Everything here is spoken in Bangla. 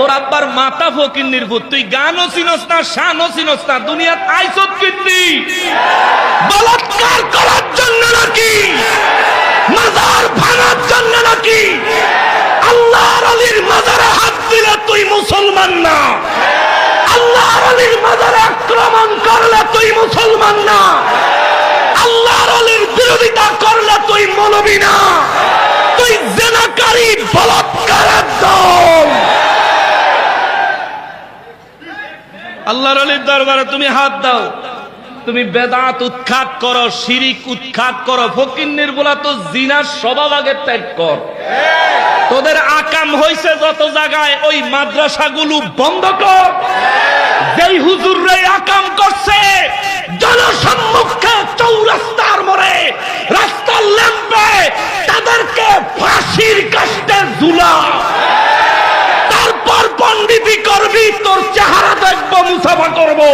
তোর আব্বার মাথা ফকির নির্ভূত, তুই গানও চিনস না, শানও চিনস না, দুনিয়াত আইছত কীর্তি বলাৎকার করার জন্য নাকি, মাজার ভাঙার জন্য নাকি? আল্লাহর আলীর মাজারে হাত দিলে তুই মুসলমান না, আল্লাহর আলীর মাজারে আক্রমণ করলে তুই মুসলমান না, আল্লাহর আলীর বিরোধিতা করলে তুই মৌলবী না, তুই জিনাকারী বলাৎকারের দল। আল্লাহর আলীর দরবারে তুমি হাত দাও, তুমি বেদাত উৎখাত করো, শিরিক উৎখাত করো, ফকিন্নির বলা তো জিনার স্বভাব আগে ত্যাগ কর। তোদের আকাম হইছে যত জায়গায়, ওই মাদ্রাসাগুলো বন্ধ কর। যেই হুজুররা আকাম করছে জনসম্মুখে চৌরাস্তার মোড়ে রাস্তার ল্যাম্পে, তাদেরকে ফাঁসির কাস্টে ঝুলা, তারপর পণ্ডিতি করবি, তোর চেহারা দেখবো, মুসাফা করবো।